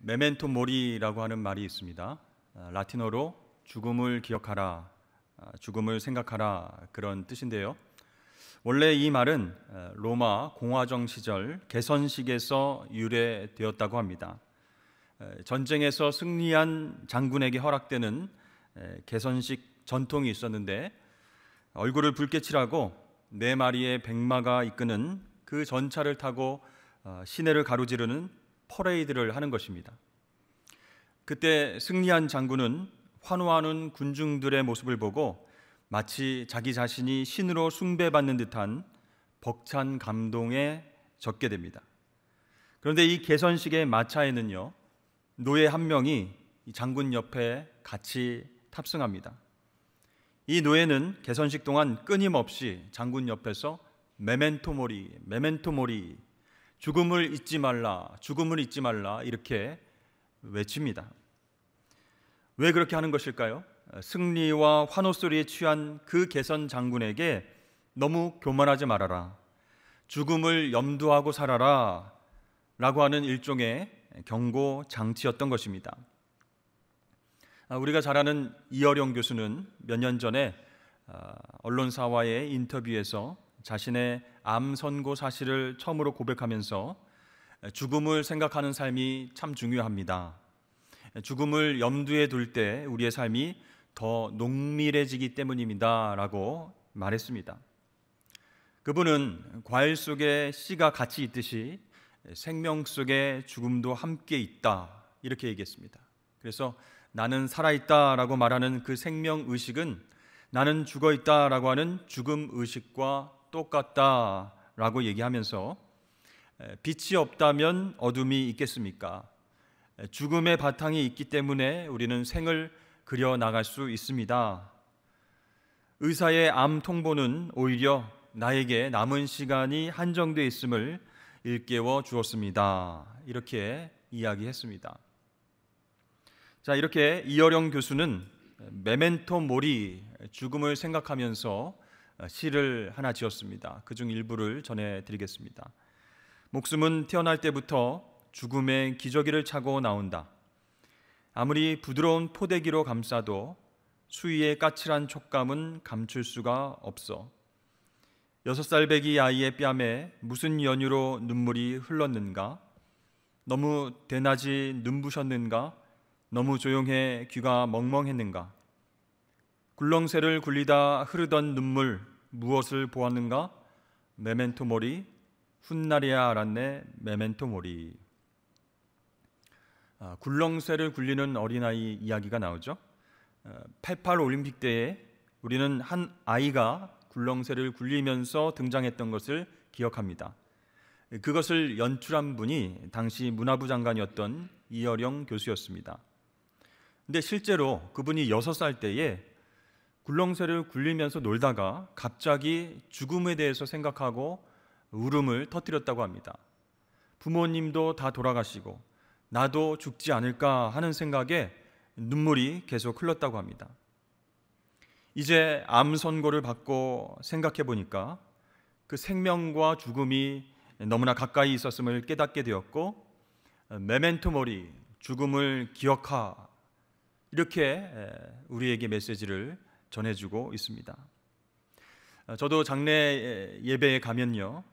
메멘토 모리라고 하는 말이 있습니다. 라틴어로 죽음을 기억하라, 죽음을 생각하라 그런 뜻인데요. 원래 이 말은 로마 공화정 시절 개선식에서 유래되었다고 합니다. 전쟁에서 승리한 장군에게 허락되는 개선식 전통이 있었는데 얼굴을 붉게 칠하고 4마리의 백마가 이끄는 그 전차를 타고 시내를 가로지르는 퍼레이드를 하는 것입니다. 그때 승리한 장군은 환호하는 군중들의 모습을 보고 마치 자기 자신이 신으로 숭배받는 듯한 벅찬 감동에 젖게 됩니다. 그런데 이 개선식의 마차에는요, 노예 한 명이 장군 옆에 같이 탑승합니다. 이 노예는 개선식 동안 끊임없이 장군 옆에서 메멘토 모리, 메멘토 모리, 죽음을 잊지 말라, 죽음을 잊지 말라 이렇게 외칩니다. 왜 그렇게 하는 것일까요? 승리와 환호 소리에 취한 그 개선 장군에게 너무 교만하지 말아라, 죽음을 염두하고 살아라 라고 하는 일종의 경고 장치였던 것입니다. 우리가 잘 아는 이어령 교수는 몇 년 전에 언론사와의 인터뷰에서 자신의 암 선고 사실을 처음으로 고백하면서 죽음을 생각하는 삶이 참 중요합니다. 죽음을 염두에 둘 때 우리의 삶이 더 농밀해지기 때문입니다 라고 말했습니다. 그분은 과일 속에 씨가 같이 있듯이 생명 속에 죽음도 함께 있다 이렇게 얘기했습니다. 그래서 나는 살아있다라고 말하는 그 생명의식은 나는 죽어있다라고 하는 죽음의식과 똑같다라고 얘기하면서 빛이 없다면 어둠이 있겠습니까? 죽음의 바탕이 있기 때문에 우리는 생을 그려나갈 수 있습니다. 의사의 암 통보는 오히려 나에게 남은 시간이 한정되어 있음을 일깨워 주었습니다. 이렇게 이야기했습니다. 자, 이렇게 이어령 교수는 메멘토 모리, 죽음을 생각하면서 시를 하나 지었습니다. 그중 일부를 전해드리겠습니다. 목숨은 태어날 때부터 죽음의 기저귀를 차고 나온다. 아무리 부드러운 포대기로 감싸도 수위의 까칠한 촉감은 감출 수가 없어. 6살 배기 아이의 뺨에 무슨 연유로 눈물이 흘렀는가? 너무 대낮이 눈부셨는가? 너무 조용해 귀가 멍멍했는가? 굴렁쇠를 굴리다 흐르던 눈물 무엇을 보았는가? 메멘토 모리, 훗날이야 알았네 메멘토 모리. 굴렁쇠를 굴리는 어린아이 이야기가 나오죠. 88 올림픽 때에 우리는 한 아이가 굴렁쇠를 굴리면서 등장했던 것을 기억합니다. 그것을 연출한 분이 당시 문화부 장관이었던 이어령 교수였습니다. 근데 실제로 그분이 6살 때에 굴렁쇠를 굴리면서 놀다가 갑자기 죽음에 대해서 생각하고 울음을 터뜨렸다고 합니다. 부모님도 다 돌아가시고 나도 죽지 않을까 하는 생각에 눈물이 계속 흘렀다고 합니다. 이제 암 선고를 받고 생각해 보니까 그 생명과 죽음이 너무나 가까이 있었음을 깨닫게 되었고, 메멘토 모리, 죽음을 기억하, 이렇게 우리에게 메시지를 전해주고 있습니다. 저도 장례 예배에 가면요,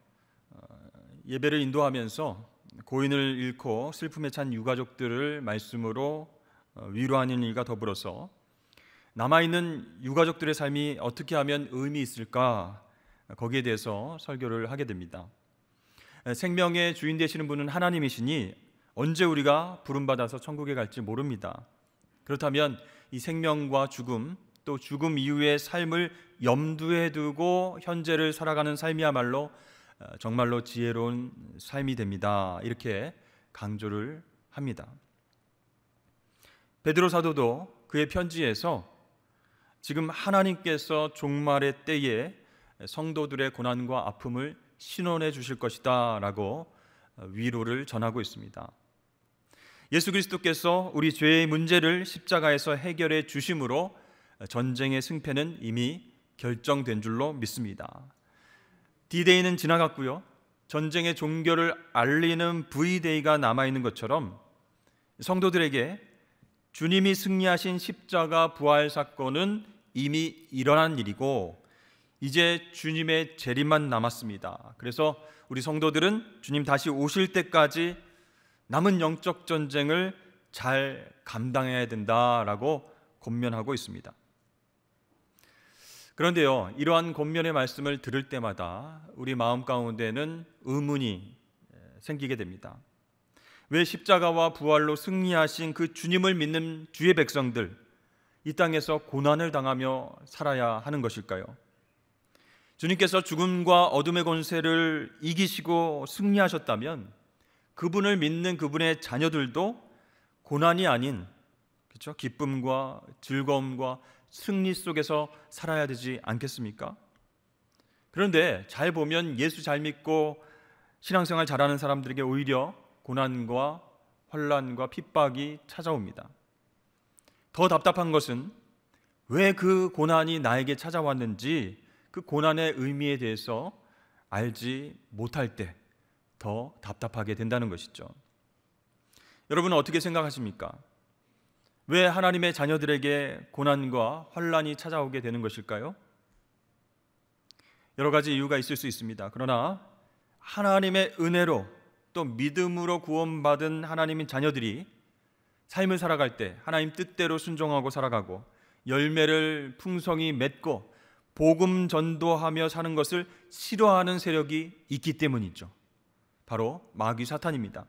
예배를 인도하면서 고인을 잃고 슬픔에 찬 유가족들을 말씀으로 위로하는 일과 더불어서 남아있는 유가족들의 삶이 어떻게 하면 의미 있을까, 거기에 대해서 설교를 하게 됩니다. 생명의 주인 되시는 분은 하나님이시니 언제 우리가 부름받아서 천국에 갈지 모릅니다. 그렇다면 이 생명과 죽음, 또 죽음 이후의 삶을 염두에 두고 현재를 살아가는 삶이야말로 정말로 지혜로운 삶이 됩니다. 이렇게 강조를 합니다. 베드로 사도도 그의 편지에서 지금 하나님께서 종말의 때에 성도들의 고난과 아픔을 신원해 주실 것이다 라고 위로를 전하고 있습니다. 예수 그리스도께서 우리 죄의 문제를 십자가에서 해결해 주심으로 전쟁의 승패는 이미 결정된 줄로 믿습니다. D-Day는 지나갔고요, 전쟁의 종결을 알리는 V-Day가 남아있는 것처럼 성도들에게 주님이 승리하신 십자가 부활 사건은 이미 일어난 일이고 이제 주님의 재림만 남았습니다. 그래서 우리 성도들은 주님 다시 오실 때까지 남은 영적 전쟁을 잘 감당해야 된다라고 권면하고 있습니다. 그런데요, 이러한 권면의 말씀을 들을 때마다 우리 마음 가운데는 의문이 생기게 됩니다. 왜 십자가와 부활로 승리하신 그 주님을 믿는 주의 백성들, 이 땅에서 고난을 당하며 살아야 하는 것일까요? 주님께서 죽음과 어둠의 권세를 이기시고 승리하셨다면 그분을 믿는 그분의 자녀들도 고난이 아닌, 그렇죠? 기쁨과 즐거움과 승리 속에서 살아야 되지 않겠습니까? 그런데 잘 보면 예수 잘 믿고 신앙생활 잘하는 사람들에게 오히려 고난과 환난과 핍박이 찾아옵니다. 더 답답한 것은 왜 그 고난이 나에게 찾아왔는지 그 고난의 의미에 대해서 알지 못할 때 더 답답하게 된다는 것이죠. 여러분은 어떻게 생각하십니까? 왜 하나님의 자녀들에게 고난과 환난이 찾아오게 되는 것일까요? 여러 가지 이유가 있을 수 있습니다. 그러나 하나님의 은혜로 또 믿음으로 구원받은 하나님의 자녀들이 삶을 살아갈 때 하나님 뜻대로 순종하고 살아가고 열매를 풍성히 맺고 복음 전도하며 사는 것을 싫어하는 세력이 있기 때문이죠. 바로 마귀 사탄입니다.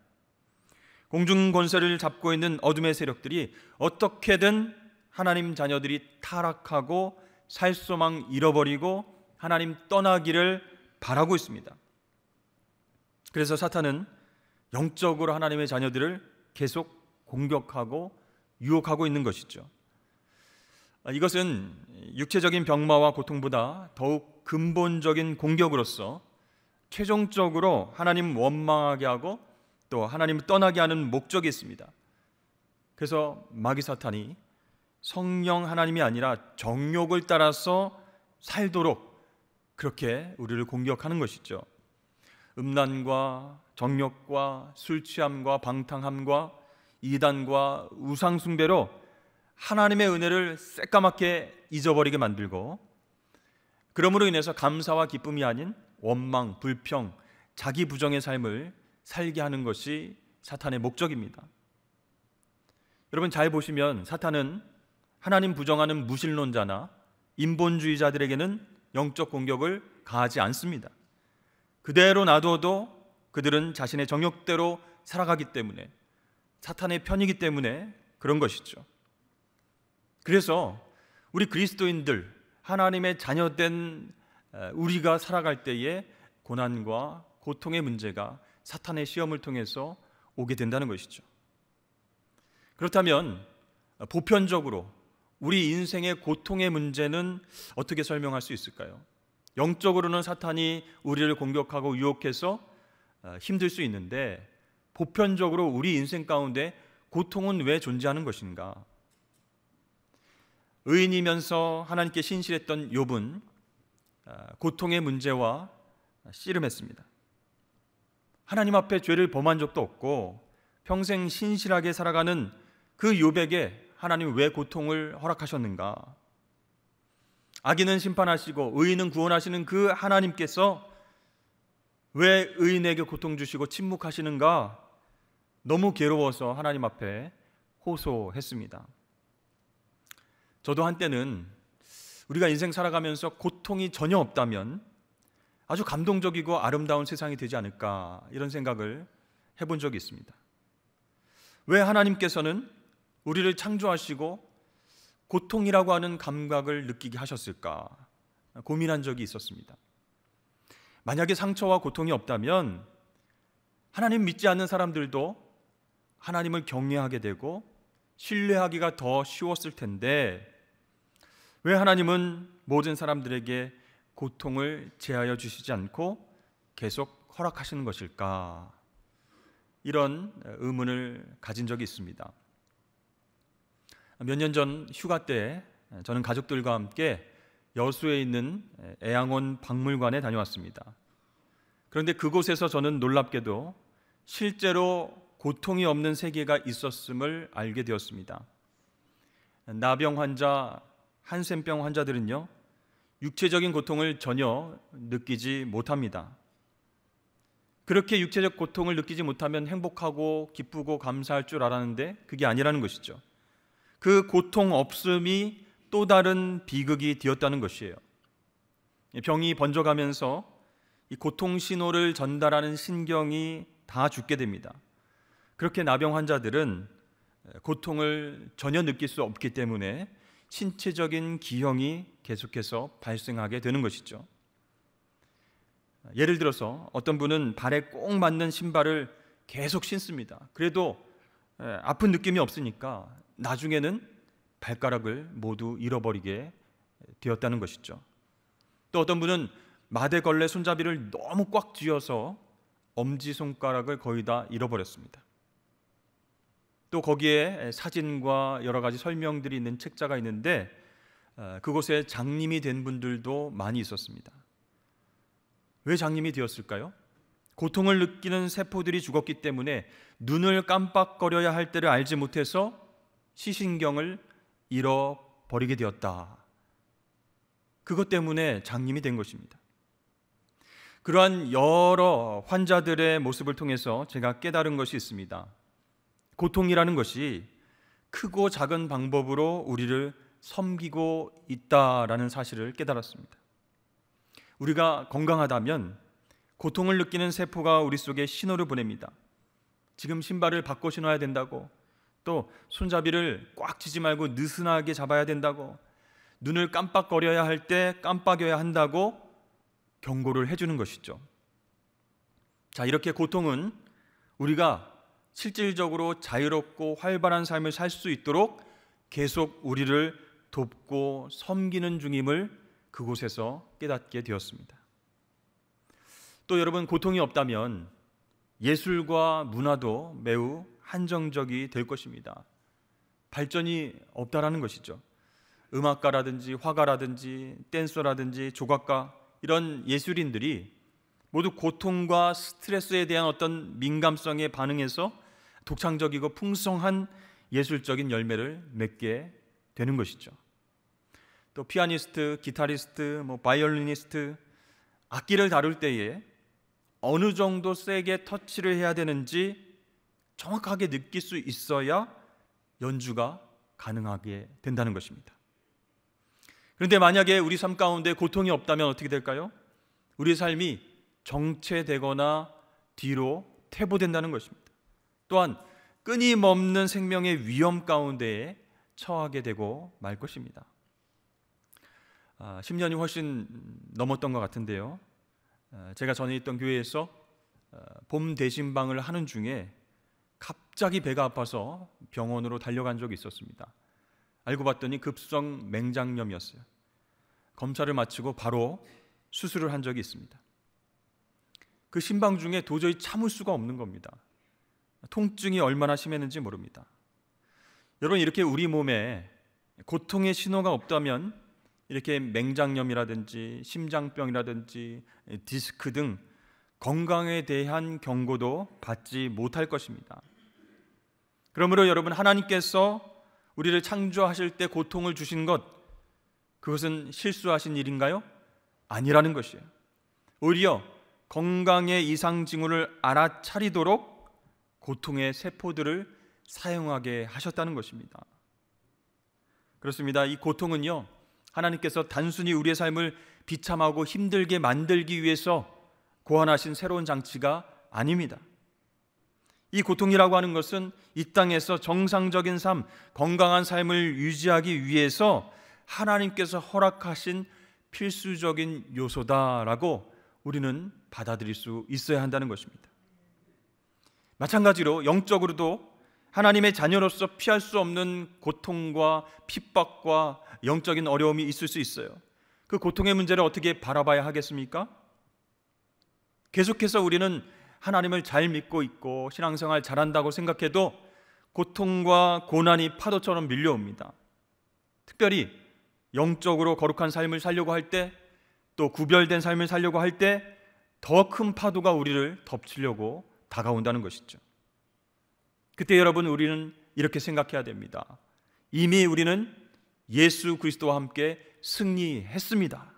공중 권세를 잡고 있는 어둠의 세력들이 어떻게든 하나님 자녀들이 타락하고 살 소망 잃어버리고 하나님 떠나기를 바라고 있습니다. 그래서 사탄은 영적으로 하나님의 자녀들을 계속 공격하고 유혹하고 있는 것이죠. 이것은 육체적인 병마와 고통보다 더욱 근본적인 공격으로서 최종적으로 하나님 원망하게 하고 또 하나님을 떠나게 하는 목적이 있습니다. 그래서 마귀 사탄이 성령 하나님이 아니라 정욕을 따라서 살도록 그렇게 우리를 공격하는 것이죠. 음란과 정욕과 술 취함과 방탕함과 이단과 우상 숭배로 하나님의 은혜를 새까맣게 잊어버리게 만들고, 그러므로 인해서 감사와 기쁨이 아닌 원망, 불평, 자기 부정의 삶을 살게 하는 것이 사탄의 목적입니다. 여러분 잘 보시면 사탄은 하나님 부정하는 무신론자나 인본주의자들에게는 영적 공격을 가하지 않습니다. 그대로 놔둬도 그들은 자신의 정욕대로 살아가기 때문에, 사탄의 편이기 때문에 그런 것이죠. 그래서 우리 그리스도인들, 하나님의 자녀된 우리가 살아갈 때에 고난과 고통의 문제가 사탄의 시험을 통해서 오게 된다는 것이죠. 그렇다면 보편적으로 우리 인생의 고통의 문제는 어떻게 설명할 수 있을까요? 영적으로는 사탄이 우리를 공격하고 유혹해서 힘들 수 있는데, 보편적으로 우리 인생 가운데 고통은 왜 존재하는 것인가? 의인이면서 하나님께 신실했던 욥은 고통의 문제와 씨름했습니다. 하나님 앞에 죄를 범한 적도 없고 평생 신실하게 살아가는 그 욥에게 하나님 왜 고통을 허락하셨는가? 악인은 심판하시고 의인은 구원하시는 그 하나님께서 왜 의인에게 고통 주시고 침묵하시는가? 너무 괴로워서 하나님 앞에 호소했습니다. 저도 한때는 우리가 인생 살아가면서 고통이 전혀 없다면 아주 감동적이고 아름다운 세상이 되지 않을까, 이런 생각을 해본 적이 있습니다. 왜 하나님께서는 우리를 창조하시고 고통이라고 하는 감각을 느끼게 하셨을까 고민한 적이 있었습니다. 만약에 상처와 고통이 없다면 하나님 믿지 않는 사람들도 하나님을 경외하게 되고 신뢰하기가 더 쉬웠을 텐데, 왜 하나님은 모든 사람들에게 고통을 제하여 주시지 않고 계속 허락하시는 것일까? 이런 의문을 가진 적이 있습니다. 몇 년 전 휴가 때 저는 가족들과 함께 여수에 있는 애양원 박물관에 다녀왔습니다. 그런데 그곳에서 저는 놀랍게도 실제로 고통이 없는 세계가 있었음을 알게 되었습니다. 나병 환자, 한센병 환자들은요, 육체적인 고통을 전혀 느끼지 못합니다. 그렇게 육체적 고통을 느끼지 못하면 행복하고 기쁘고 감사할 줄 알았는데 그게 아니라는 것이죠. 그 고통 없음이 또 다른 비극이 되었다는 것이에요. 병이 번져가면서 이 고통 신호를 전달하는 신경이 다 죽게 됩니다. 그렇게 나병 환자들은 고통을 전혀 느낄 수 없기 때문에 신체적인 기형이 계속해서 발생하게 되는 것이죠. 예를 들어서 어떤 분은 발에 꼭 맞는 신발을 계속 신습니다. 그래도 아픈 느낌이 없으니까 나중에는 발가락을 모두 잃어버리게 되었다는 것이죠. 또 어떤 분은 마대걸레 손잡이를 너무 꽉 쥐어서 엄지손가락을 거의 다 잃어버렸습니다. 또 거기에 사진과 여러 가지 설명들이 있는 책자가 있는데 그곳에 장님이 된 분들도 많이 있었습니다. 왜 장님이 되었을까요? 고통을 느끼는 세포들이 죽었기 때문에 눈을 깜빡거려야 할 때를 알지 못해서 시신경을 잃어버리게 되었다. 그것 때문에 장님이 된 것입니다. 그러한 여러 환자들의 모습을 통해서 제가 깨달은 것이 있습니다. 고통이라는 것이 크고 작은 방법으로 우리를 섬기고 있다라는 사실을 깨달았습니다. 우리가 건강하다면 고통을 느끼는 세포가 우리 속에 신호를 보냅니다. 지금 신발을 바꿔 신어야 된다고, 또 손잡이를 꽉 쥐지 말고 느슨하게 잡아야 된다고, 눈을 깜빡거려야 할 때 깜빡여야 한다고 경고를 해주는 것이죠. 자, 이렇게 고통은 우리가 실질적으로 자유롭고 활발한 삶을 살 수 있도록 계속 우리를 돕고 섬기는 중임을 그곳에서 깨닫게 되었습니다. 또 여러분, 고통이 없다면 예술과 문화도 매우 한정적이 될 것입니다. 발전이 없다라는 것이죠. 음악가라든지 화가라든지 댄서라든지 조각가, 이런 예술인들이 모두 고통과 스트레스에 대한 어떤 민감성에 반응해서 독창적이고 풍성한 예술적인 열매를 맺게 되는 것이죠. 또 피아니스트, 기타리스트, 바이올리니스트, 악기를 다룰 때에 어느 정도 세게 터치를 해야 되는지 정확하게 느낄 수 있어야 연주가 가능하게 된다는 것입니다. 그런데 만약에 우리 삶 가운데 고통이 없다면 어떻게 될까요? 우리 삶이 정체되거나 뒤로 퇴보된다는 것입니다. 또한 끊임없는 생명의 위험 가운데에 처하게 되고 말 것입니다. 10년이 훨씬 넘었던 것 같은데요. 제가 전에 있던 교회에서 봄 대신방을 하는 중에 갑자기 배가 아파서 병원으로 달려간 적이 있었습니다. 알고 봤더니 급성 맹장염이었어요. 검사를 마치고 바로 수술을 한 적이 있습니다. 그 신방 중에 도저히 참을 수가 없는 겁니다. 통증이 얼마나 심했는지 모릅니다. 여러분, 이렇게 우리 몸에 고통의 신호가 없다면 이렇게 맹장염이라든지 심장병이라든지 디스크 등 건강에 대한 경고도 받지 못할 것입니다. 그러므로 여러분, 하나님께서 우리를 창조하실 때 고통을 주신 것, 그것은 실수하신 일인가요? 아니라는 것이에요. 오히려 건강의 이상 징후를 알아차리도록 고통의 세포들을 사용하게 하셨다는 것입니다. 그렇습니다. 이 고통은요, 하나님께서 단순히 우리의 삶을 비참하고 힘들게 만들기 위해서 고안하신 새로운 장치가 아닙니다. 이 고통이라고 하는 것은 이 땅에서 정상적인 삶, 건강한 삶을 유지하기 위해서 하나님께서 허락하신 필수적인 요소다라고 우리는 받아들일 수 있어야 한다는 것입니다. 마찬가지로 영적으로도 하나님의 자녀로서 피할 수 없는 고통과 핍박과 영적인 어려움이 있을 수 있어요. 그 고통의 문제를 어떻게 바라봐야 하겠습니까? 계속해서 우리는 하나님을 잘 믿고 있고 신앙생활 잘한다고 생각해도 고통과 고난이 파도처럼 밀려옵니다. 특별히 영적으로 거룩한 삶을 살려고 할 때, 또 구별된 삶을 살려고 할 때 더 큰 파도가 우리를 덮치려고 다가온다는 것이죠. 그때 여러분, 우리는 이렇게 생각해야 됩니다. 이미 우리는 예수 그리스도와 함께 승리했습니다.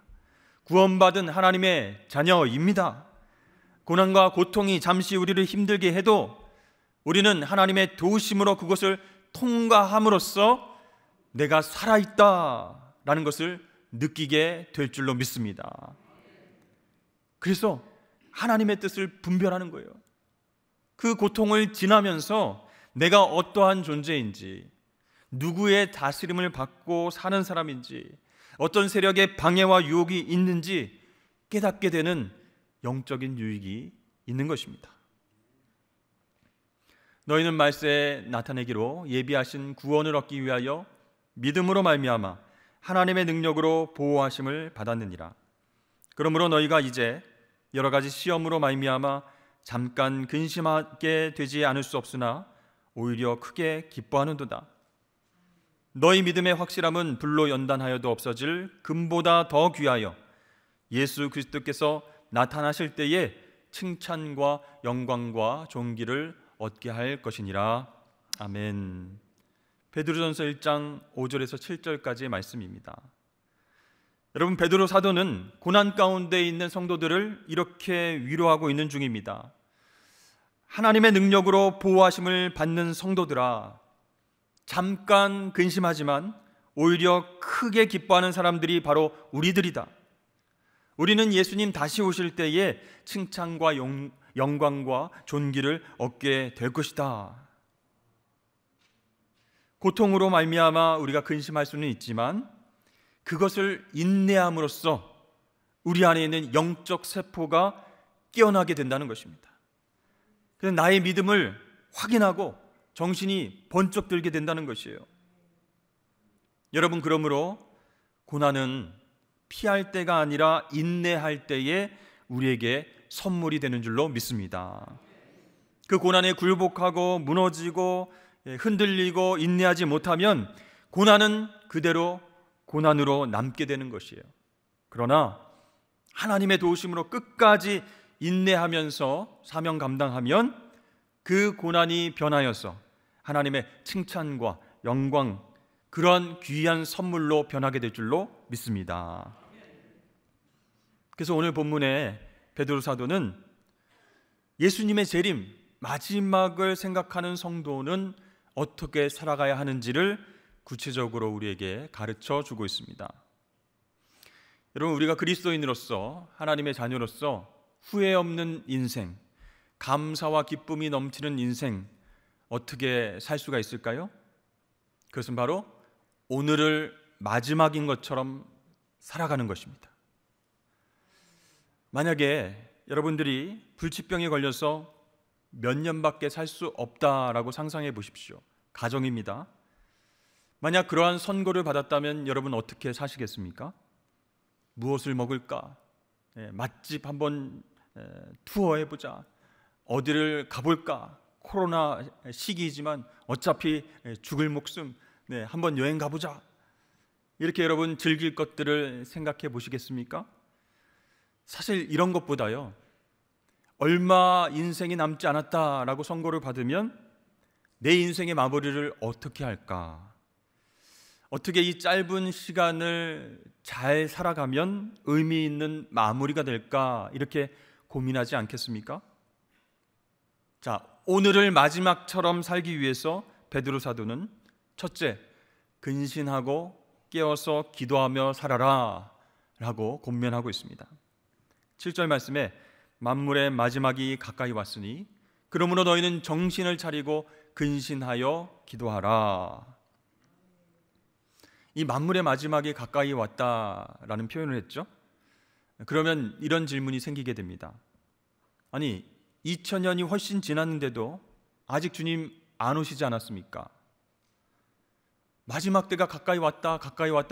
구원받은 하나님의 자녀입니다. 고난과 고통이 잠시 우리를 힘들게 해도 우리는 하나님의 도우심으로 그것을 통과함으로써 내가 살아있다라는 것을 느끼게 될 줄로 믿습니다. 그래서 하나님의 뜻을 분별하는 거예요. 그 고통을 지나면서 내가 어떠한 존재인지, 누구의 다스림을 받고 사는 사람인지, 어떤 세력의 방해와 유혹이 있는지 깨닫게 되는 영적인 유익이 있는 것입니다. 너희는 말세에 나타내기로 예비하신 구원을 얻기 위하여 믿음으로 말미암아 하나님의 능력으로 보호하심을 받았느니라. 그러므로 너희가 이제 여러 가지 시험으로 말미암아 잠깐 근심하게 되지 않을 수 없으나 오히려 크게 기뻐하는도다. 너희 믿음의 확실함은 불로 연단하여도 없어질 금보다 더 귀하여 예수 그리스도께서 나타나실 때에 칭찬과 영광과 존귀를 얻게 할 것이니라. 아멘. 베드로전서 1장 5절에서 7절까지의 말씀입니다. 여러분, 베드로 사도는 고난 가운데 있는 성도들을 이렇게 위로하고 있는 중입니다. 하나님의 능력으로 보호하심을 받는 성도들아, 잠깐 근심하지만 오히려 크게 기뻐하는 사람들이 바로 우리들이다. 우리는 예수님 다시 오실 때에 칭찬과 영광과 존귀를 얻게 될 것이다. 고통으로 말미암아 우리가 근심할 수는 있지만 그것을 인내함으로써 우리 안에 있는 영적 세포가 깨어나게 된다는 것입니다. 그래서 나의 믿음을 확인하고 정신이 번쩍 들게 된다는 것이에요. 여러분, 그러므로 고난은 피할 때가 아니라 인내할 때에 우리에게 선물이 되는 줄로 믿습니다. 그 고난에 굴복하고 무너지고 흔들리고 인내하지 못하면 고난은 그대로 고난으로 남게 되는 것이에요. 그러나 하나님의 도우심으로 끝까지 인내하면서 사명 감당하면 그 고난이 변하여서 하나님의 칭찬과 영광, 그런 귀한 선물로 변하게 될 줄로 믿습니다. 그래서 오늘 본문에 베드로 사도는 예수님의 재림, 마지막을 생각하는 성도는 어떻게 살아가야 하는지를 구체적으로 우리에게 가르쳐 주고 있습니다. 여러분, 우리가 그리스도인으로서, 하나님의 자녀로서 후회 없는 인생, 감사와 기쁨이 넘치는 인생 어떻게 살 수가 있을까요? 그것은 바로 오늘을 마지막인 것처럼 살아가는 것입니다. 만약에 여러분들이 불치병에 걸려서 몇 년밖에 살 수 없다라고 상상해 보십시오. 가정입니다. 만약 그러한 선고를 받았다면 여러분 어떻게 사시겠습니까? 무엇을 먹을까? 맛집 한번 투어해보자. 어디를 가볼까? 코로나 시기이지만 어차피 죽을 목숨, 한번 여행 가보자. 이렇게 여러분 즐길 것들을 생각해 보시겠습니까? 사실 이런 것보다요, 얼마 인생이 남지 않았다라고 선고를 받으면 내 인생의 마무리를 어떻게 할까? 어떻게 이 짧은 시간을 잘 살아가면 의미 있는 마무리가 될까? 이렇게 고민하지 않겠습니까? 자, 오늘을 마지막처럼 살기 위해서 베드로 사도는 첫째, 근신하고 깨어서 기도하며 살아라 라고 권면하고 있습니다. 7절 말씀에 만물의 마지막이 가까이 왔으니 그러므로 너희는 정신을 차리고 근신하여 기도하라. 이 만물의 마지막이 가까이 왔다라는 표현을 했죠. 그러면 이런 질문이 생기게 됩니다. 아니, 2000년이 훨씬 지났는데도 아직 주님 안 오시지 않았습니까? 마지막 때가 가까이 왔다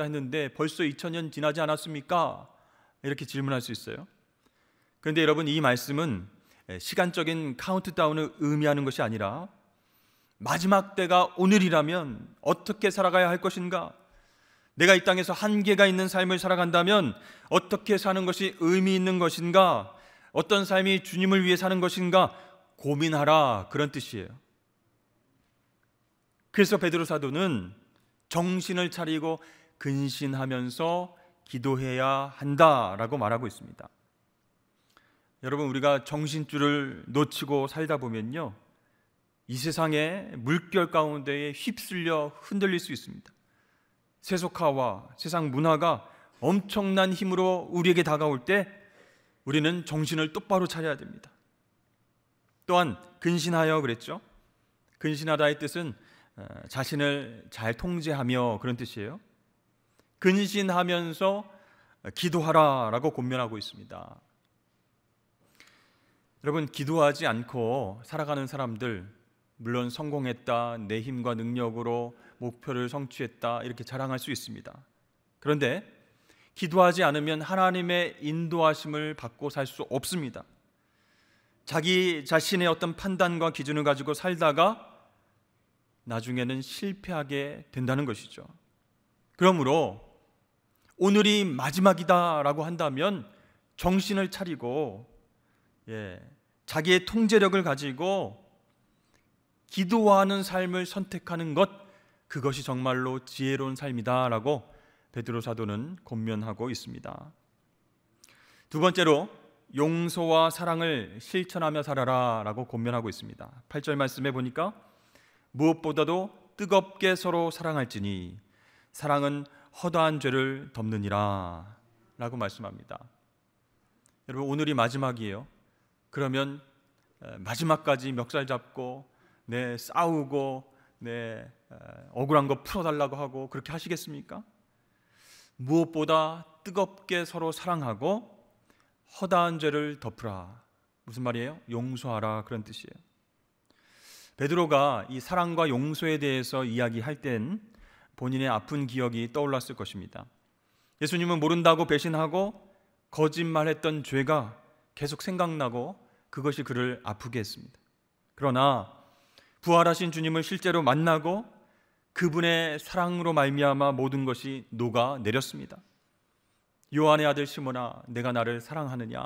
했는데 벌써 2000년 지나지 않았습니까? 이렇게 질문할 수 있어요. 그런데 여러분, 이 말씀은 시간적인 카운트다운을 의미하는 것이 아니라 마지막 때가 오늘이라면 어떻게 살아가야 할 것인가? 내가 이 땅에서 한계가 있는 삶을 살아간다면 어떻게 사는 것이 의미 있는 것인가? 어떤 삶이 주님을 위해 사는 것인가? 고민하라, 그런 뜻이에요. 그래서 베드로 사도는 정신을 차리고 근신하면서 기도해야 한다라고 말하고 있습니다. 여러분, 우리가 정신줄을 놓치고 살다 보면요, 이 세상의 물결 가운데에 휩쓸려 흔들릴 수 있습니다. 세속화와 세상 문화가 엄청난 힘으로 우리에게 다가올 때 우리는 정신을 똑바로 차려야 됩니다. 또한 근신하여 그랬죠. 근신하다의 뜻은 자신을 잘 통제하며 그런 뜻이에요. 근신하면서 기도하라라고 권면하고 있습니다. 여러분, 기도하지 않고 살아가는 사람들, 물론 성공했다, 내 힘과 능력으로 목표를 성취했다 이렇게 자랑할 수 있습니다. 그런데 기도하지 않으면 하나님의 인도하심을 받고 살 수 없습니다. 자기 자신의 어떤 판단과 기준을 가지고 살다가 나중에는 실패하게 된다는 것이죠. 그러므로 오늘이 마지막이다라고 한다면 정신을 차리고 자기의 통제력을 가지고 기도하는 삶을 선택하는 것, 그것이 정말로 지혜로운 삶이다라고 베드로 사도는 권면하고 있습니다. 두 번째로 용서와 사랑을 실천하며 살아라라고 권면하고 있습니다. 8절 말씀에 보니까 무엇보다도 뜨겁게 서로 사랑할지니 사랑은 허다한 죄를 덮느니라 라고 말씀합니다. 여러분, 오늘이 마지막이에요. 그러면 마지막까지 멱살 잡고 싸우고 억울한 거 풀어달라고 하고 그렇게 하시겠습니까? 무엇보다 뜨겁게 서로 사랑하고 허다한 죄를 덮으라. 무슨 말이에요? 용서하라, 그런 뜻이에요. 베드로가 이 사랑과 용서에 대해서 이야기할 땐 본인의 아픈 기억이 떠올랐을 것입니다. 예수님은 모른다고 배신하고 거짓말했던 죄가 계속 생각나고 그것이 그를 아프게 했습니다. 그러나 부활하신 주님을 실제로 만나고 그분의 사랑으로 말미암아 모든 것이 녹아내렸습니다. 요한의 아들 시몬아, 내가 나를 사랑하느냐?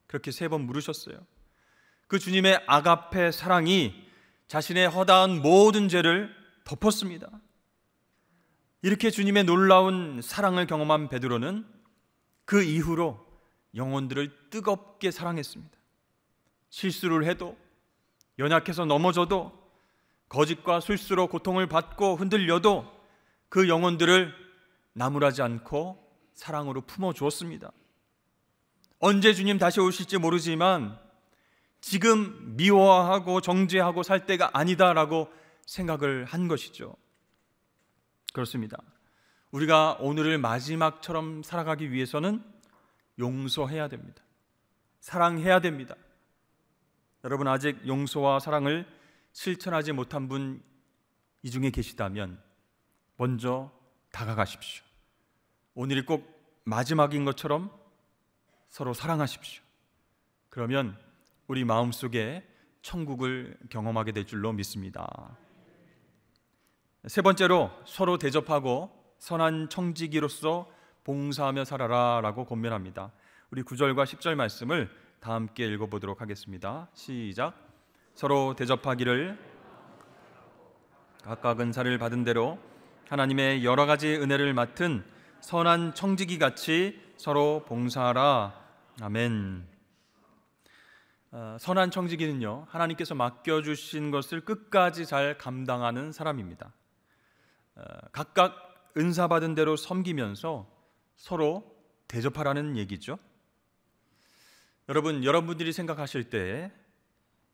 그렇게 3번 물으셨어요. 그 주님의 아가페 사랑이 자신의 허다한 모든 죄를 덮었습니다. 이렇게 주님의 놀라운 사랑을 경험한 베드로는 그 이후로 영혼들을 뜨겁게 사랑했습니다. 실수를 해도, 연약해서 넘어져도, 거짓과 술수로 고통을 받고 흔들려도 그 영혼들을 나무라지 않고 사랑으로 품어주었습니다. 언제 주님 다시 오실지 모르지만 지금 미워하고 정죄하고 살 때가 아니다라고 생각을 한 것이죠. 그렇습니다. 우리가 오늘을 마지막처럼 살아가기 위해서는 용서해야 됩니다. 사랑해야 됩니다. 여러분, 아직 용서와 사랑을 실천하지 못한 분 이 중에 계시다면 먼저 다가가십시오. 오늘이 꼭 마지막인 것처럼 서로 사랑하십시오. 그러면 우리 마음속에 천국을 경험하게 될 줄로 믿습니다. 세 번째로 서로 대접하고 선한 청지기로서 봉사하며 살아라 라고 권면합니다. 우리 9절과 10절 말씀을 다 함께 읽어보도록 하겠습니다. 시작. 서로 대접하기를 각각 은사를 받은 대로 하나님의 여러 가지 은혜를 맡은 선한 청지기 같이 서로 봉사하라. 아멘. 선한 청지기는요, 하나님께서 맡겨주신 것을 끝까지 잘 감당하는 사람입니다. 각각 은사 받은 대로 섬기면서 서로 대접하라는 얘기죠. 여러분들이 생각하실 때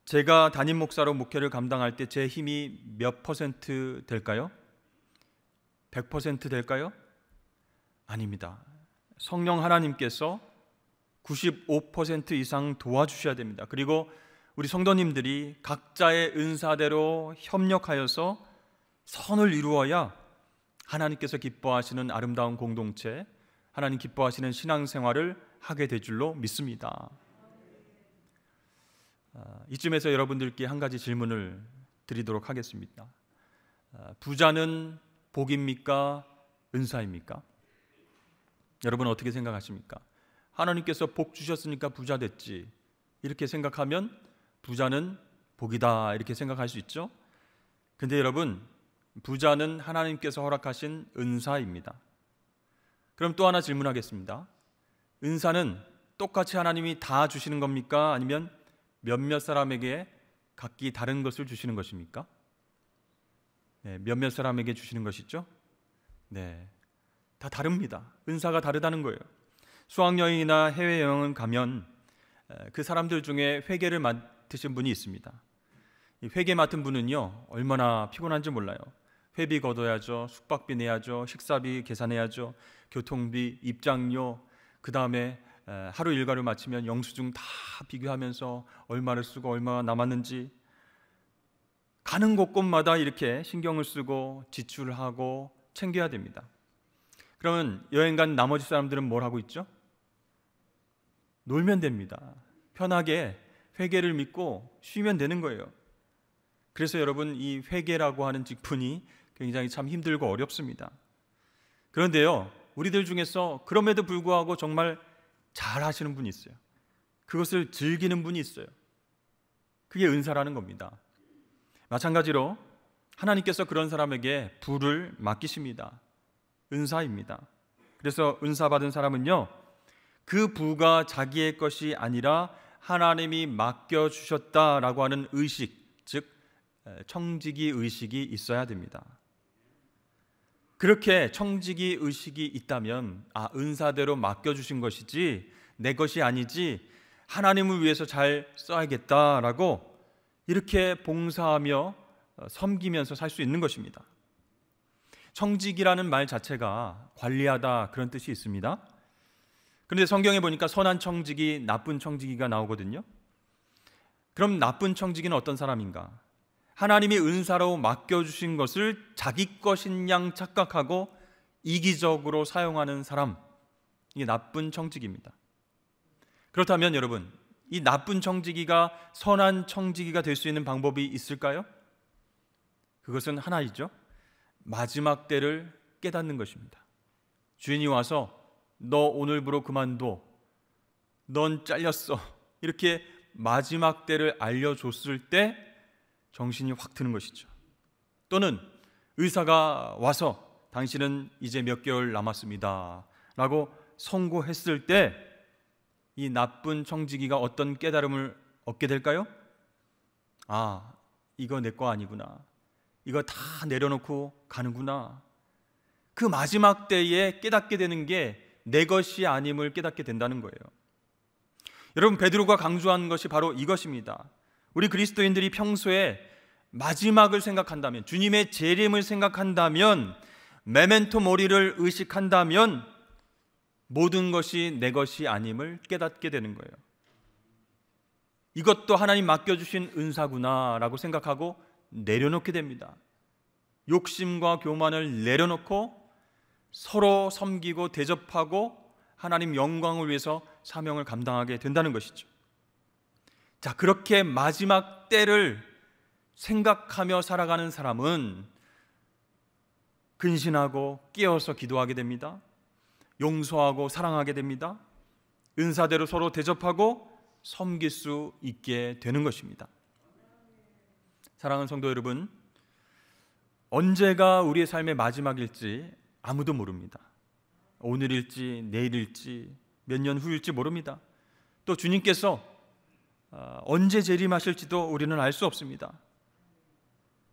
제가 담임 목사로 목회를 감당할 때 제 힘이 몇 퍼센트 될까요? 100% 될까요? 아닙니다. 성령 하나님께서 95% 이상 도와주셔야 됩니다. 그리고 우리 성도님들이 각자의 은사대로 협력하여서 선을 이루어야 하나님께서 기뻐하시는 아름다운 공동체, 하나님 기뻐하시는 신앙생활을 하게 될 줄로 믿습니다. 이쯤에서 여러분들께 한 가지 질문을 드리도록 하겠습니다. 부자는 복입니까? 은사입니까? 여러분 어떻게 생각하십니까? 하나님께서 복 주셨으니까 부자 됐지, 이렇게 생각하면 부자는 복이다 이렇게 생각할 수 있죠. 근데 여러분, 부자는 하나님께서 허락하신 은사입니다. 그럼 또 하나 질문하겠습니다. 은사는 똑같이 하나님이 다 주시는 겁니까? 아니면 몇몇 사람에게 각기 다른 것을 주시는 것입니까? 네, 몇몇 사람에게 주시는 것이죠? 네, 다 다릅니다. 은사가 다르다는 거예요. 수학여행이나 해외여행을 가면 그 사람들 중에 회계를 맡으신 분이 있습니다. 이 회계 맡은 분은요, 얼마나 피곤한지 몰라요. 회비 걷어야죠, 숙박비 내야죠, 식사비 계산해야죠, 교통비, 입장료, 그 다음에 하루 일과를 마치면 영수증 다 비교하면서 얼마를 쓰고 얼마가 남았는지 가는 곳곳마다 이렇게 신경을 쓰고 지출하고 챙겨야 됩니다. 그러면 여행 간 나머지 사람들은 뭘 하고 있죠? 놀면 됩니다. 편하게 회계를 믿고 쉬면 되는 거예요. 그래서 여러분, 이 회계라고 하는 직분이 굉장히 참 힘들고 어렵습니다. 그런데요, 우리들 중에서 그럼에도 불구하고 정말 잘 하시는 분이 있어요. 그것을 즐기는 분이 있어요. 그게 은사라는 겁니다. 마찬가지로 하나님께서 그런 사람에게 부를 맡기십니다. 은사입니다. 그래서 은사 받은 사람은요, 그 부가 자기의 것이 아니라 하나님이 맡겨주셨다라고 하는 의식, 즉 청지기 의식이 있어야 됩니다. 그렇게 청지기 의식이 있다면, 은사대로 맡겨주신 것이지 내 것이 아니지 하나님을 위해서 잘 써야겠다라고 이렇게 봉사하며 섬기면서 살 수 있는 것입니다. 청지기라는 말 자체가 관리하다, 그런 뜻이 있습니다. 그런데 성경에 보니까 선한 청지기, 나쁜 청지기가 나오거든요. 그럼 나쁜 청지기는 어떤 사람인가? 하나님이 은사로 맡겨주신 것을 자기 것인 양 착각하고 이기적으로 사용하는 사람, 이게 나쁜 청지기입니다. 그렇다면 여러분, 이 나쁜 청지기가 선한 청지기가 될 수 있는 방법이 있을까요? 그것은 하나이죠. 마지막 때를 깨닫는 것입니다. 주인이 와서 너 오늘부로 그만둬, 넌 잘렸어, 이렇게 마지막 때를 알려줬을 때 정신이 확 드는 것이죠. 또는 의사가 와서 당신은 이제 몇 개월 남았습니다 라고 선고했을 때 이 나쁜 청지기가 어떤 깨달음을 얻게 될까요? 이거 내 거 아니구나, 이거 다 내려놓고 가는구나. 그 마지막 때에 깨닫게 되는 게 내 것이 아님을 깨닫게 된다는 거예요. 여러분, 베드로가 강조한 것이 바로 이것입니다. 우리 그리스도인들이 평소에 마지막을 생각한다면, 주님의 재림을 생각한다면, 메멘토 모리를 의식한다면 모든 것이 내 것이 아님을 깨닫게 되는 거예요. 이것도 하나님 맡겨주신 은사구나라고 생각하고 내려놓게 됩니다. 욕심과 교만을 내려놓고 서로 섬기고 대접하고 하나님 영광을 위해서 사명을 감당하게 된다는 것이죠. 자, 그렇게 마지막 때를 생각하며 살아가는 사람은 근신하고 깨어서 기도하게 됩니다. 용서하고 사랑하게 됩니다. 은사대로 서로 대접하고 섬길 수 있게 되는 것입니다. 사랑하는 성도 여러분, 언제가 우리의 삶의 마지막일지 아무도 모릅니다. 오늘일지 내일일지 몇 년 후일지 모릅니다. 또 주님께서 언제 재림하실지도 우리는 알 수 없습니다.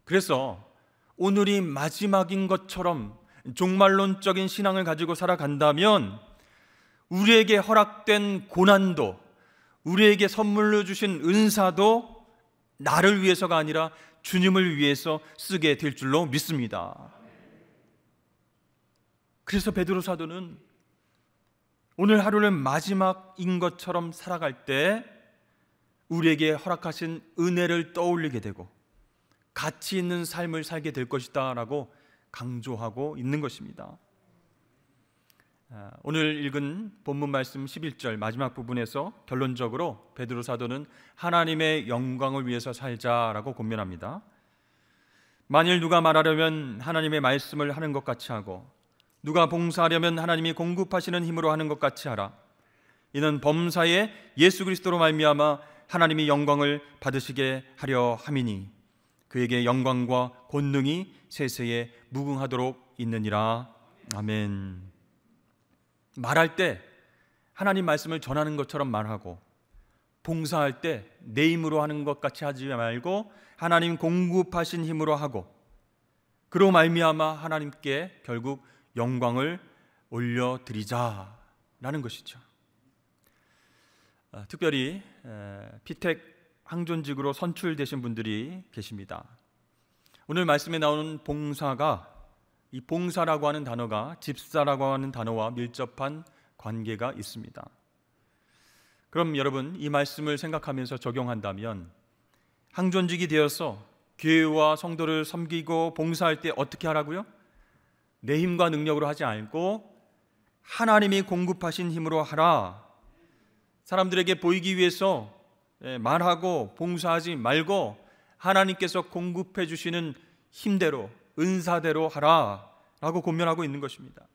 그래서 오늘이 마지막인 것처럼 종말론적인 신앙을 가지고 살아간다면 우리에게 허락된 고난도, 우리에게 선물로 주신 은사도 나를 위해서가 아니라 주님을 위해서 쓰게 될 줄로 믿습니다. 그래서 베드로 사도는 오늘 하루는 마지막인 것처럼 살아갈 때 우리에게 허락하신 은혜를 떠올리게 되고 가치 있는 삶을 살게 될 것이다 라고 강조하고 있는 것입니다. 오늘 읽은 본문 말씀 11절 마지막 부분에서 결론적으로 베드로 사도는 하나님의 영광을 위해서 살자라고 권면합니다. 만일 누가 말하려면 하나님의 말씀을 하는 것 같이 하고 누가 봉사하려면 하나님이 공급하시는 힘으로 하는 것 같이 하라. 이는 범사에 예수 그리스도로 말미암아 하나님이 영광을 받으시게 하려 함이니 그에게 영광과 권능이 세세에 무궁하도록 있느니라. 아멘. 말할 때 하나님 말씀을 전하는 것처럼 말하고, 봉사할 때 내 힘으로 하는 것 같이 하지 말고 하나님 공급하신 힘으로 하고, 그로 말미암아 하나님께 결국 영광을 올려드리자라는 것이죠. 특별히 피택 항존직으로 선출되신 분들이 계십니다. 오늘 말씀에 나오는 봉사가, 이 봉사라고 하는 단어가 집사라고 하는 단어와 밀접한 관계가 있습니다. 그럼 여러분, 이 말씀을 생각하면서 적용한다면 항존직이 되어서 교회와 성도를 섬기고 봉사할 때 어떻게 하라고요? 내 힘과 능력으로 하지 않고 하나님이 공급하신 힘으로 하라. 사람들에게 보이기 위해서 말하고 봉사하지 말고 하나님께서 공급해 주시는 힘대로, 은사대로 하라 라고 권면하고 있는 것입니다.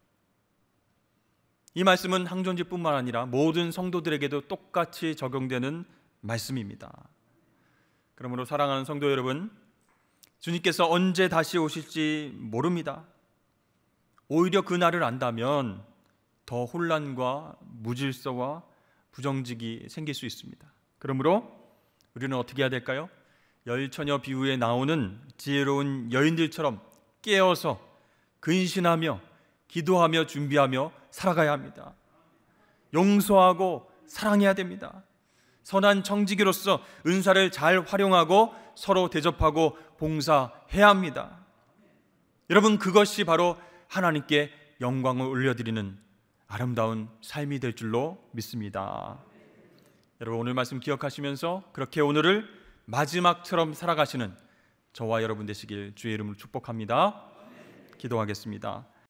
이 말씀은 항존직뿐만 아니라 모든 성도들에게도 똑같이 적용되는 말씀입니다. 그러므로 사랑하는 성도 여러분, 주님께서 언제 다시 오실지 모릅니다. 오히려 그 날을 안다면 더 혼란과 무질서와 부정직이 생길 수 있습니다. 그러므로 우리는 어떻게 해야 될까요? 열처녀 비유에 나오는 지혜로운 여인들처럼 깨어서 근신하며 기도하며 준비하며 살아가야 합니다. 용서하고 사랑해야 됩니다. 선한 청지기로서 은사를 잘 활용하고 서로 대접하고 봉사해야 합니다. 여러분, 그것이 바로 하나님께 영광을 올려드리는 아름다운 삶이 될 줄로 믿습니다. 여러분, 오늘 말씀 기억하시면서 그렇게 오늘을 마지막처럼 살아가시는 저와 여러분 되시길 주의 이름으로 축복합니다. 기도하겠습니다.